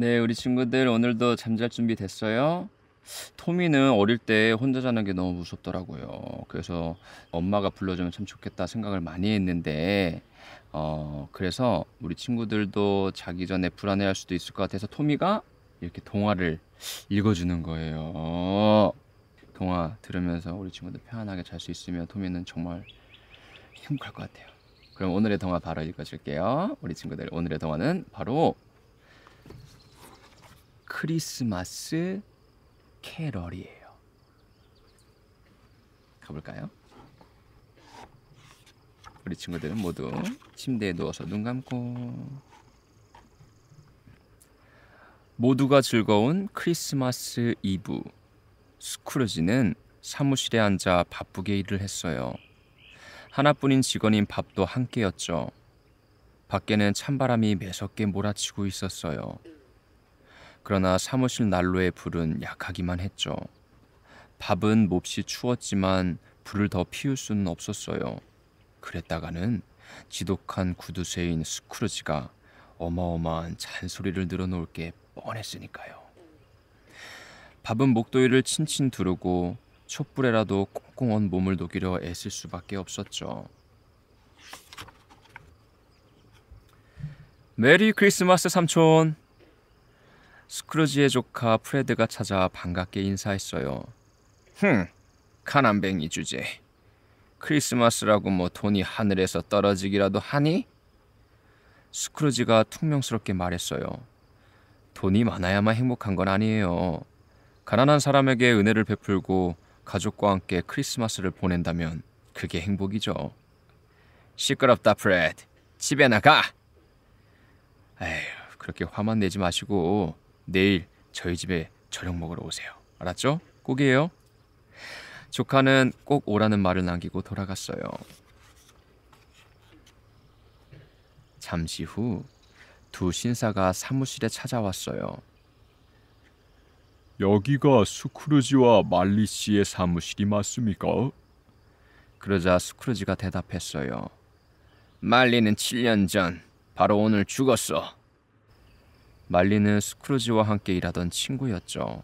네, 우리 친구들 오늘도 잠잘 준비 됐어요? 토미는 어릴 때 혼자 자는 게 너무 무섭더라고요. 그래서 엄마가 불러주면 참 좋겠다 생각을 많이 했는데, 그래서 우리 친구들도 자기 전에 불안해할 수도 있을 것 같아서 토미가 이렇게 동화를 읽어주는 거예요. 동화 들으면서 우리 친구들 편안하게 잘 수 있으면 토미는 정말 행복할 것 같아요. 그럼 오늘의 동화 바로 읽어줄게요. 우리 친구들 오늘의 동화는 바로 크리스마스 캐럴이에요. 가볼까요? 우리 친구들은 모두 침대에 누워서 눈 감고 모두가 즐거운 크리스마스 이브. 스크루지는 사무실에 앉아 바쁘게 일을 했어요. 하나뿐인 직원인 밥도 함께였죠. 밖에는 찬바람이 매섭게 몰아치고 있었어요. 그러나 사무실 난로의 불은 약하기만 했죠. 밥은 몹시 추웠지만 불을 더 피울 수는 없었어요. 그랬다가는 지독한 구두쇠인 스크루지가 어마어마한 잔소리를 늘어놓을 게 뻔했으니까요. 밥은 목도리를 친친 두르고 촛불에라도 꽁꽁 언 몸을 녹이려 애쓸 수밖에 없었죠. 메리 크리스마스 삼촌! 스크루지의 조카 프레드가 찾아 반갑게 인사했어요. 가난뱅이 주제. 크리스마스라고 뭐 돈이 하늘에서 떨어지기라도 하니? 스크루지가 퉁명스럽게 말했어요. 돈이 많아야만 행복한 건 아니에요. 가난한 사람에게 은혜를 베풀고 가족과 함께 크리스마스를 보낸다면 그게 행복이죠. 시끄럽다 프레드. 집에 나가. 에휴, 그렇게 화만 내지 마시고 내일 저희 집에 저녁 먹으러 오세요. 알았죠? 꼭이에요. 조카는 꼭 오라는 말을 남기고 돌아갔어요. 잠시 후 두 신사가 사무실에 찾아왔어요. 여기가 스크루지와 말리 씨의 사무실이 맞습니까? 그러자 스크루지가 대답했어요. 말리는 7년 전 바로 오늘 죽었어. 말리는 스크루지와 함께 일하던 친구였죠.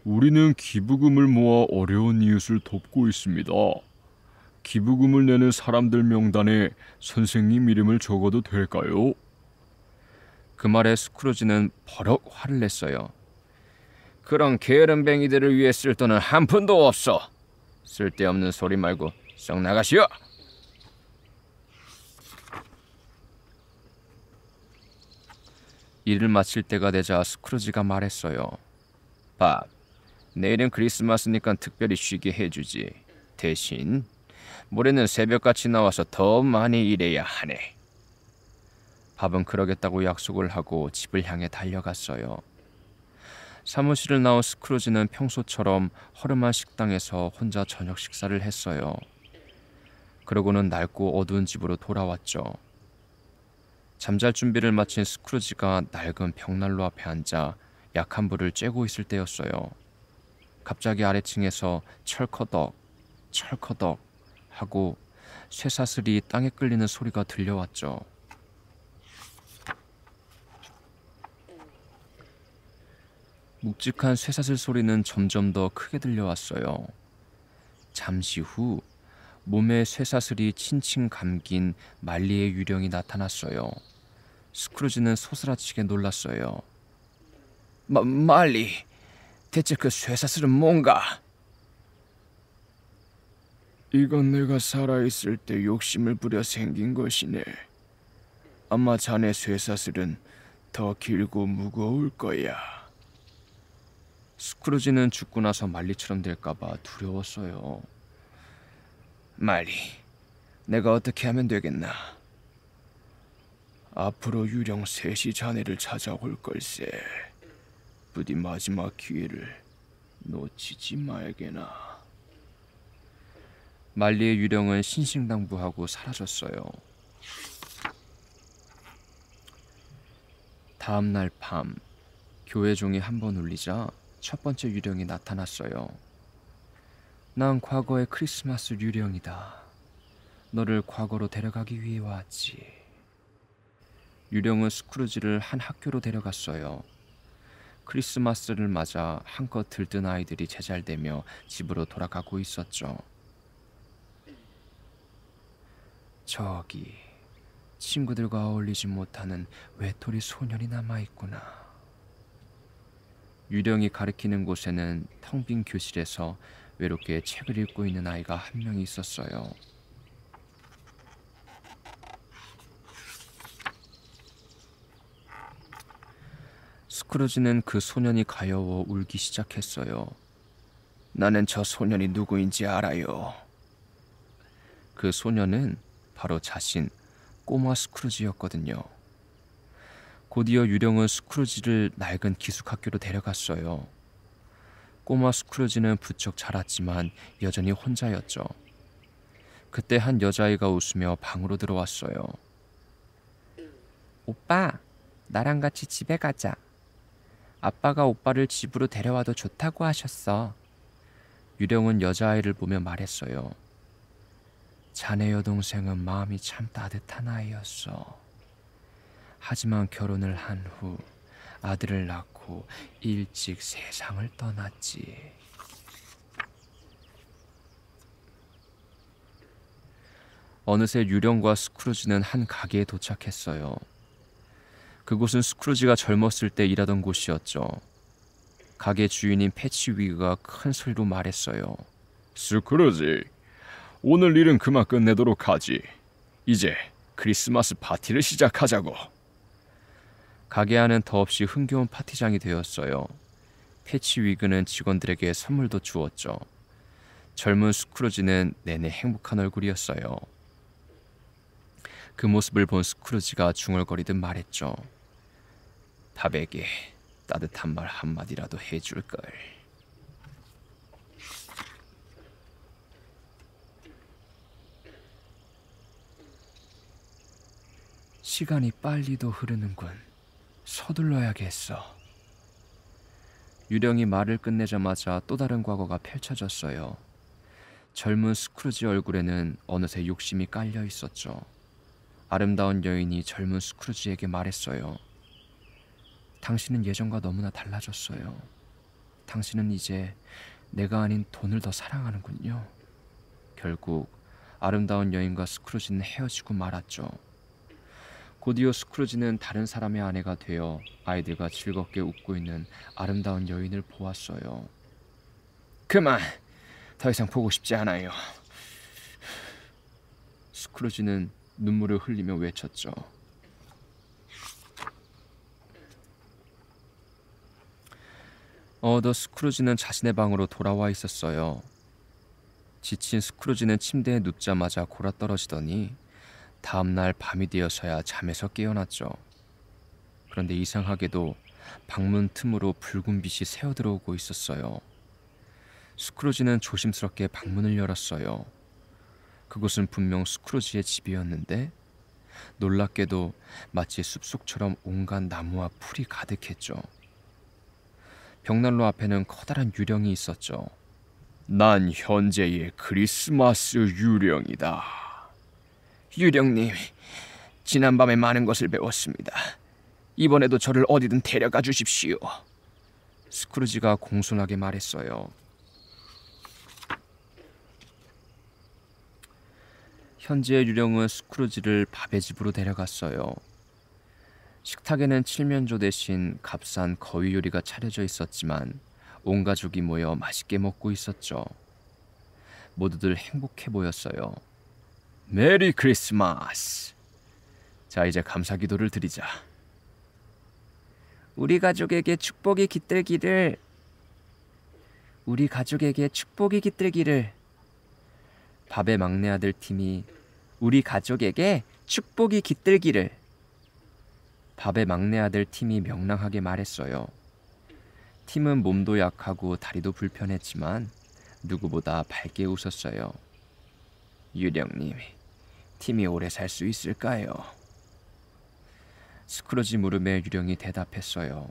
우리는 기부금을 모아 어려운 이웃을 돕고 있습니다. 기부금을 내는 사람들 명단에 선생님 이름을 적어도 될까요? 그 말에 스크루지는 버럭 화를 냈어요. 그런 게으름뱅이들을 위해 쓸 돈은 한 푼도 없어. 쓸데없는 소리 말고 썩 나가시오. 일을 마칠 때가 되자 스크루지가 말했어요. 밥, 내일은 크리스마스니까 특별히 쉬게 해주지. 대신 모레는 새벽같이 나와서 더 많이 일해야 하네. 밥은 그러겠다고 약속을 하고 집을 향해 달려갔어요. 사무실을 나온 스크루지는 평소처럼 허름한 식당에서 혼자 저녁 식사를 했어요. 그러고는 낡고 어두운 집으로 돌아왔죠. 잠잘 준비를 마친 스크루지가 낡은 벽난로 앞에 앉아 약한 불을 쬐고 있을 때였어요. 갑자기 아래층에서 철커덕, 철커덕 하고 쇠사슬이 땅에 끌리는 소리가 들려왔죠. 묵직한 쇠사슬 소리는 점점 더 크게 들려왔어요. 잠시 후 몸에 쇠사슬이 칭칭 감긴 말리의 유령이 나타났어요. 스크루지는 소스라치게 놀랐어요. 말리, 대체 그 쇠사슬은 뭔가? 이건 내가 살아있을 때 욕심을 부려 생긴 것이네. 아마 자네 쇠사슬은 더 길고 무거울 거야. 스크루지는 죽고 나서 말리처럼 될까봐 두려웠어요. 말리, 내가 어떻게 하면 되겠나? 앞으로 유령 셋이 자네를 찾아올 걸세. 부디 마지막 기회를 놓치지 말게나. 말리의 유령은 신신당부하고 사라졌어요. 다음 날 밤, 교회 종이 한 번 울리자 첫 번째 유령이 나타났어요. 난 과거의 크리스마스 유령이다. 너를 과거로 데려가기 위해 왔지. 유령은 스크루지를 한 학교로 데려갔어요. 크리스마스를 맞아 한껏 들뜬 아이들이 제잘되며 집으로 돌아가고 있었죠. 저기 친구들과 어울리지 못하는 외톨이 소년이 남아있구나. 유령이 가리키는 곳에는 텅 빈 교실에서 외롭게 책을 읽고 있는 아이가 한 명이 있었어요. 스크루지는 그 소년이 가여워 울기 시작했어요. 나는 저 소년이 누구인지 알아요. 그 소년은 바로 자신, 꼬마 스크루지였거든요. 곧이어 유령은 스크루지를 낡은 기숙학교로 데려갔어요. 꼬마 스크루지는 부쩍 자랐지만 여전히 혼자였죠. 그때 한 여자아이가 웃으며 방으로 들어왔어요. 오빠, 나랑 같이 집에 가자. 아빠가 오빠를 집으로 데려와도 좋다고 하셨어. 유령은 여자아이를 보며 말했어요. 자네 여동생은 마음이 참 따뜻한 아이였어. 하지만 결혼을 한 후 아들을 낳고 일찍 세상을 떠났지. 어느새 유령과 스크루지는 한 가게에 도착했어요. 그곳은 스크루지가 젊었을 때 일하던 곳이었죠. 가게 주인인 패치위그가 큰 소리로 말했어요. 스크루지, 오늘 일은 그만 끝내도록 하지. 이제 크리스마스 파티를 시작하자고. 가게 안은 더없이 흥겨운 파티장이 되었어요. 패치위그는 직원들에게 선물도 주었죠. 젊은 스크루지는 내내 행복한 얼굴이었어요. 그 모습을 본 스크루지가 중얼거리듯 말했죠. 밥에게 따뜻한 말 한마디라도 해줄걸. 시간이 빨리도 흐르는군. 서둘러야겠어. 유령이 말을 끝내자마자 또 다른 과거가 펼쳐졌어요. 젊은 스크루지 얼굴에는 어느새 욕심이 깔려 있었죠. 아름다운 여인이 젊은 스크루지에게 말했어요. 당신은 예전과 너무나 달라졌어요. 당신은 이제 내가 아닌 돈을 더 사랑하는군요. 결국 아름다운 여인과 스크루지는 헤어지고 말았죠. 곧이어 스크루지는 다른 사람의 아내가 되어 아이들과 즐겁게 웃고 있는 아름다운 여인을 보았어요. 그만! 더 이상 보고 싶지 않아요. 스크루지는 눈물을 흘리며 외쳤죠. 어느덧 스크루지는 자신의 방으로 돌아와 있었어요. 지친 스크루지는 침대에 눕자마자 골아떨어지더니 다음날 밤이 되어서야 잠에서 깨어났죠. 그런데 이상하게도 방문 틈으로 붉은 빛이 새어들어오고 있었어요. 스크루지는 조심스럽게 방문을 열었어요. 그곳은 분명 스크루지의 집이었는데 놀랍게도 마치 숲속처럼 온갖 나무와 풀이 가득했죠. 벽난로 앞에는 커다란 유령이 있었죠. 난 현재의 크리스마스 유령이다. 유령님, 지난밤에 많은 것을 배웠습니다. 이번에도 저를 어디든 데려가 주십시오. 스크루지가 공손하게 말했어요. 현지의 유령은 스크루지를 밥의 집으로 데려갔어요. 식탁에는 칠면조 대신 값싼 거위 요리가 차려져 있었지만 온 가족이 모여 맛있게 먹고 있었죠. 모두들 행복해 보였어요. 메리 크리스마스. 자, 이제 감사 기도를 드리자. 우리 가족에게 축복이 깃들기를. 우리 가족에게 축복이 깃들기를. 밥의 막내 아들 팀이 우리 가족에게 축복이 깃들기를. 밥의 막내 아들 팀이 명랑하게 말했어요. 팀은 몸도 약하고 다리도 불편했지만 누구보다 밝게 웃었어요. 유령님, 팀이 오래 살 수 있을까요? 스크루지 물음에 유령이 대답했어요.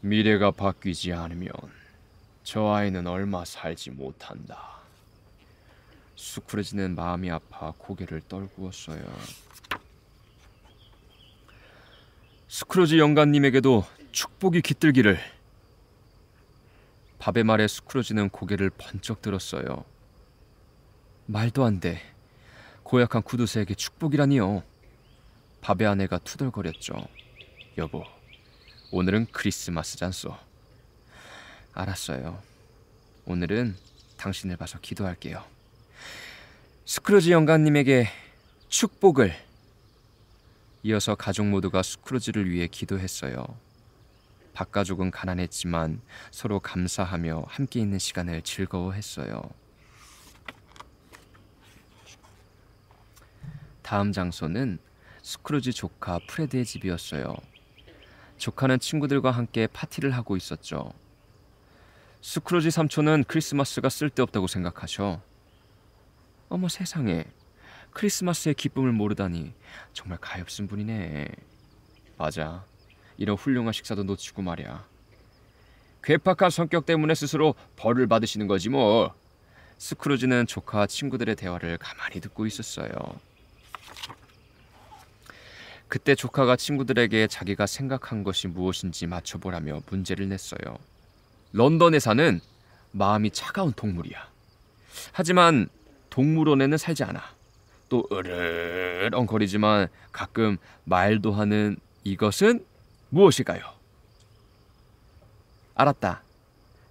미래가 바뀌지 않으면 저 아이는 얼마 살지 못한다. 스크루지는 마음이 아파 고개를 떨구었어요. 스크루지 영감님에게도 축복이 깃들기를. 밥의 말에 스크루지는 고개를 번쩍 들었어요. 말도 안 돼. 고약한 구두쇠에게 축복이라니요. 밥의 아내가 투덜거렸죠. 여보, 오늘은 크리스마스잖소. 알았어요. 오늘은 당신을 봐서 기도할게요. 스크루지 영감님에게 축복을. 이어서 가족 모두가 스크루지를 위해 기도했어요. 박가족은 가난했지만 서로 감사하며 함께 있는 시간을 즐거워했어요. 다음 장소는 스크루지 조카 프레드의 집이었어요. 조카는 친구들과 함께 파티를 하고 있었죠. 스크루지 삼촌은 크리스마스가 쓸데없다고 생각하셔. 어머 세상에, 크리스마스의 기쁨을 모르다니 정말 가엾은 분이네. 맞아, 이런 훌륭한 식사도 놓치고 말이야. 괴팍한 성격 때문에 스스로 벌을 받으시는 거지 뭐. 스크루지는 조카와 친구들의 대화를 가만히 듣고 있었어요. 그때 조카가 친구들에게 자기가 생각한 것이 무엇인지 맞춰보라며 문제를 냈어요. 런던에 사는 마음이 차가운 동물이야. 하지만 동물원에는 살지 않아. 또 으르렁거리지만 가끔 말도 하는 이것은 무엇일까요? 알았다.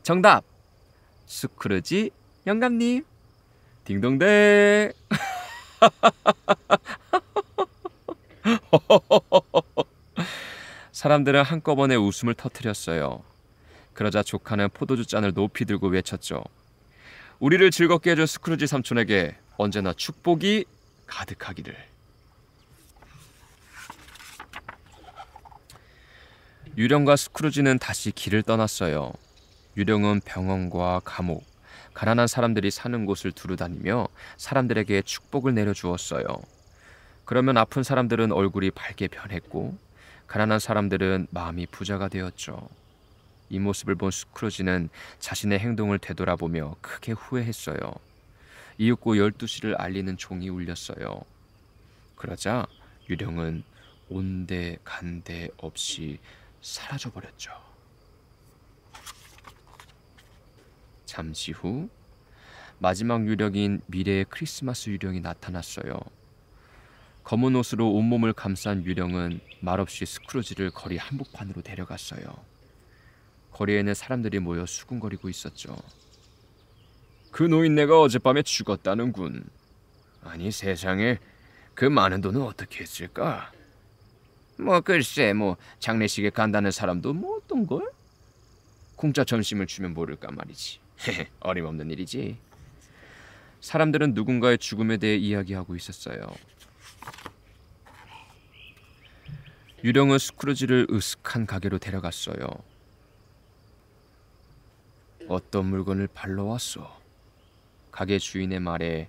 정답! 스크루지 영감님. 딩동댕. 사람들은 한꺼번에 웃음을 터뜨렸어요. 그러자 조카는 포도주 잔을 높이 들고 외쳤죠. 우리를 즐겁게 해준 스크루지 삼촌에게 언제나 축복이 가득하기를. 유령과 스크루지는 다시 길을 떠났어요. 유령은 병원과 감옥, 가난한 사람들이 사는 곳을 두루다니며 사람들에게 축복을 내려주었어요. 그러면 아픈 사람들은 얼굴이 밝게 변했고 가난한 사람들은 마음이 부자가 되었죠. 이 모습을 본 스크루지는 자신의 행동을 되돌아보며 크게 후회했어요. 이윽고 12시를 알리는 종이 울렸어요. 그러자 유령은 온데간데 없이 사라져버렸죠. 잠시 후 마지막 유령인 미래의 크리스마스 유령이 나타났어요. 검은 옷으로 온몸을 감싼 유령은 말없이 스크루지를 거리 한복판으로 데려갔어요. 거리에는 사람들이 모여 수군거리고 있었죠. 그 노인네가 어젯밤에 죽었다는군. 아니 세상에, 그 많은 돈은 어떻게 했을까? 글쎄 장례식에 간다는 사람도 어떤걸? 공짜 점심을 주면 모를까 말이지. 어림없는 일이지. 사람들은 누군가의 죽음에 대해 이야기하고 있었어요. 유령은 스크루지를 으슥한 가게로 데려갔어요. 어떤 물건을 팔러 왔소? 가게 주인의 말에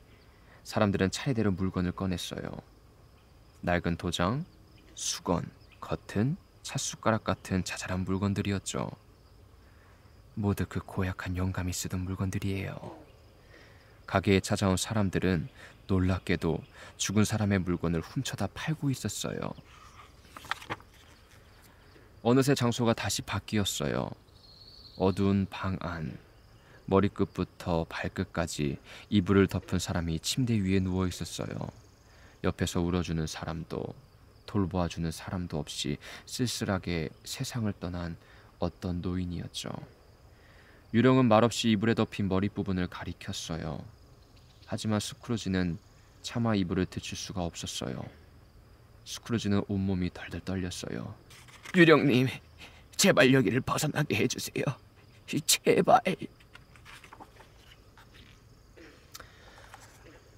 사람들은 차례대로 물건을 꺼냈어요. 낡은 도장, 수건, 커튼, 찻숟가락 같은 자잘한 물건들이었죠. 모두 그 고약한 영감이 쓰던 물건들이에요. 가게에 찾아온 사람들은 놀랍게도 죽은 사람의 물건을 훔쳐다 팔고 있었어요. 어느새 장소가 다시 바뀌었어요. 어두운 방 안, 머리끝부터 발끝까지 이불을 덮은 사람이 침대 위에 누워 있었어요. 옆에서 울어주는 사람도 돌보아주는 사람도 없이 쓸쓸하게 세상을 떠난 어떤 노인이었죠. 유령은 말없이 이불에 덮인 머리 부분을 가리켰어요. 하지만 스크루지는 차마 이불을 들칠 수가 없었어요. 스크루지는 온몸이 덜덜 떨렸어요. 유령님, 제발 여기를 벗어나게 해주세요. 제발.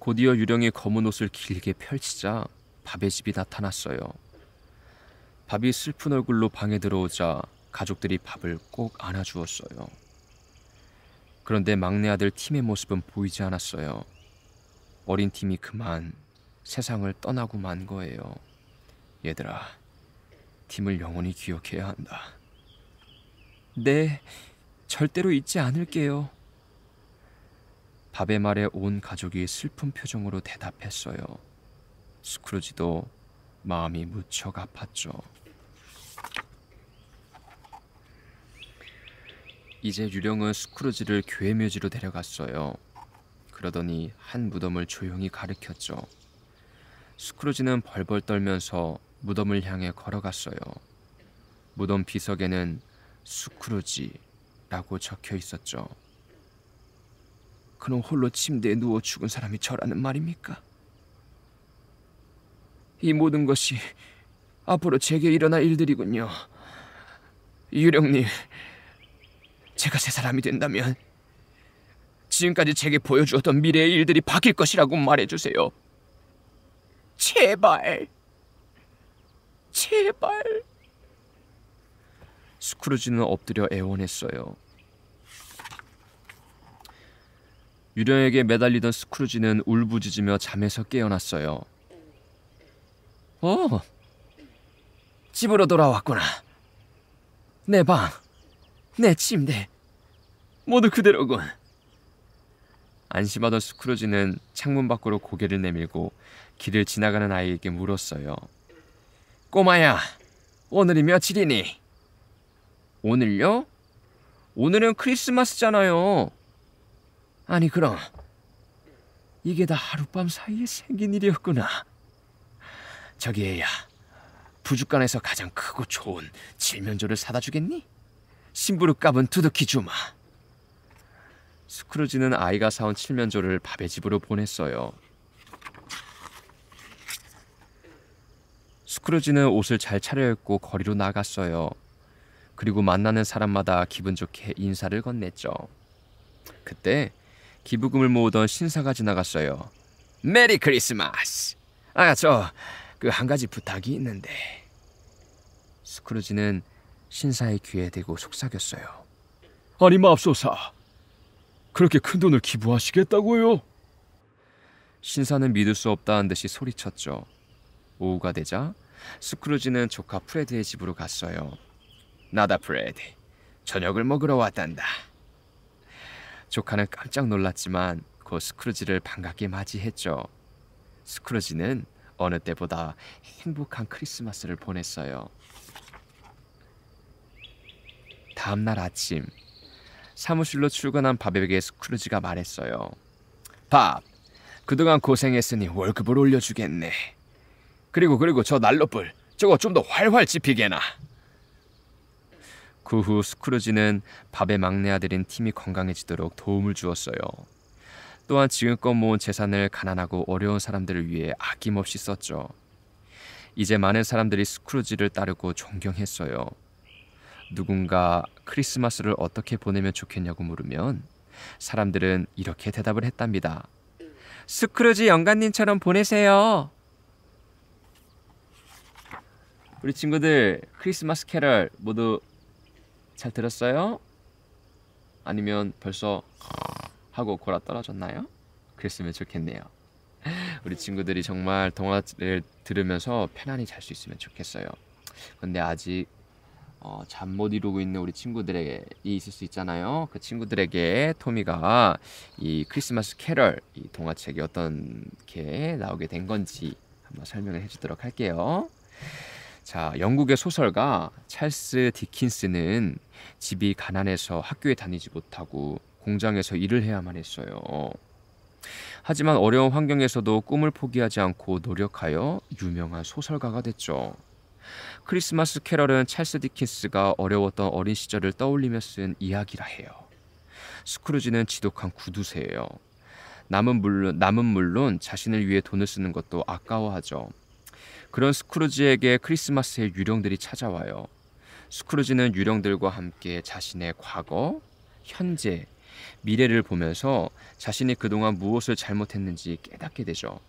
곧이어 유령이 검은 옷을 길게 펼치자 밥의 집이 나타났어요. 밥이 슬픈 얼굴로 방에 들어오자 가족들이 밥을 꼭 안아주었어요. 그런데 막내 아들 팀의 모습은 보이지 않았어요. 어린 팀이 그만 세상을 떠나고 만 거예요. 얘들아, 팀을 영원히 기억해야 한다. 네, 절대로 잊지 않을게요. 밥의 말에 온 가족이 슬픈 표정으로 대답했어요. 스크루지도 마음이 무척 아팠죠. 이제 유령은 스크루지를 교회 묘지로 데려갔어요. 그러더니 한 무덤을 조용히 가리켰죠. 스크루지는 벌벌 떨면서 무덤을 향해 걸어갔어요. 무덤 비석에는 스크루지라고 적혀 있었죠. 그럼 홀로 침대에 누워 죽은 사람이 저라는 말입니까? 이 모든 것이 앞으로 제게 일어날 일들이군요. 유령님, 제가 새 사람이 된다면 지금까지 제게 보여주었던 미래의 일들이 바뀔 것이라고 말해주세요. 제발, 제발. 스크루지는 엎드려 애원했어요. 유령에게 매달리던 스크루지는 울부짖으며 잠에서 깨어났어요. 집으로 돌아왔구나. 내 방, 내 침대, 모두 그대로군. 안심하던 스크루지는 창문 밖으로 고개를 내밀고 길을 지나가는 아이에게 물었어요. 꼬마야, 오늘이 며칠이니? 오늘요? 오늘은 크리스마스잖아요. 아니 그럼 이게 다 하룻밤 사이에 생긴 일이었구나. 저기 애야, 부둣간에서 가장 크고 좋은 칠면조를 사다 주겠니? 심부름값은 두둑히 주마. 스크루지는 아이가 사온 칠면조를 밥의 집으로 보냈어요. 스크루지는 옷을 잘 차려입고 거리로 나갔어요. 그리고 만나는 사람마다 기분 좋게 인사를 건넸죠. 그때 기부금을 모으던 신사가 지나갔어요. 메리 크리스마스. 그 한 가지 부탁이 있는데. 스크루지는 신사의 귀에 대고 속삭였어요. 아니 맙소사, 그렇게 큰 돈을 기부하시겠다고요? 신사는 믿을 수 없다는 듯이 소리쳤죠. 오후가 되자 스크루지는 조카 프레드의 집으로 갔어요. 나다 프레드, 저녁을 먹으러 왔단다. 조카는 깜짝 놀랐지만 곧 스크루지를 반갑게 맞이했죠. 스크루지는 어느 때보다 행복한 크리스마스를 보냈어요. 다음 날 아침, 사무실로 출근한 밥에게 스크루지가 말했어요. 밥, 그동안 고생했으니 월급을 올려주겠네. 그리고 저 난로불, 저거 좀 더 활활 지피게나. 그 후 스크루지는 밥의 막내 아들인 팀이 건강해지도록 도움을 주었어요. 또한 지금껏 모은 재산을 가난하고 어려운 사람들을 위해 아낌없이 썼죠. 이제 많은 사람들이 스크루지를 따르고 존경했어요. 누군가 크리스마스를 어떻게 보내면 좋겠냐고 물으면 사람들은 이렇게 대답을 했답니다. 스크루지 영감님처럼 보내세요. 우리 친구들 크리스마스 캐럴 모두 잘 들었어요? 아니면 벌써 하고 골아 떨어졌나요? 그랬으면 좋겠네요. 우리 친구들이 정말 동화를 들으면서 편안히 잘 수 있으면 좋겠어요. 근데 아직 잠 못 이루고 있는 우리 친구들에게 있을 수 있잖아요. 그 친구들에게 토미가 이 크리스마스 캐럴 이 동화책이 어떻게 나오게 된 건지 한번 설명을 해주도록 할게요. 자, 영국의 소설가 찰스 디킨스는 집이 가난해서 학교에 다니지 못하고 공장에서 일을 해야만 했어요. 하지만 어려운 환경에서도 꿈을 포기하지 않고 노력하여 유명한 소설가가 됐죠. 크리스마스 캐럴은 찰스 디킨스가 어려웠던 어린 시절을 떠올리며 쓴 이야기라 해요. 스크루지는 지독한 구두쇠예요. 남은 물론 자신을 위해 돈을 쓰는 것도 아까워하죠. 그런 스크루지에게 크리스마스의 유령들이 찾아와요. 스크루지는 유령들과 함께 자신의 과거, 현재, 미래를 보면서 자신이 그동안 무엇을 잘못했는지 깨닫게 되죠.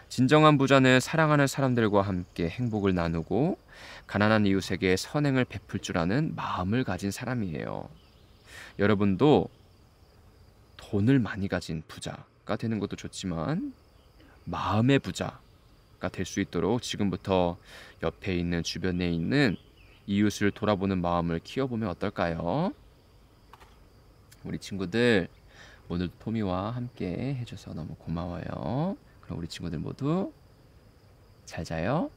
진정한 부자는 사랑하는 사람들과 함께 행복을 나누고 가난한 이웃에게 선행을 베풀 줄 아는 마음을 가진 사람이에요. 여러분도 돈을 많이 가진 부자가 되는 것도 좋지만 마음의 부자가 될 수 있도록 지금부터 옆에 있는 주변에 있는 이웃을 돌아보는 마음을 키워보면 어떨까요? 우리 친구들 오늘 토미와 함께 해줘서 너무 고마워요. 그럼 우리 친구들 모두 잘 자요.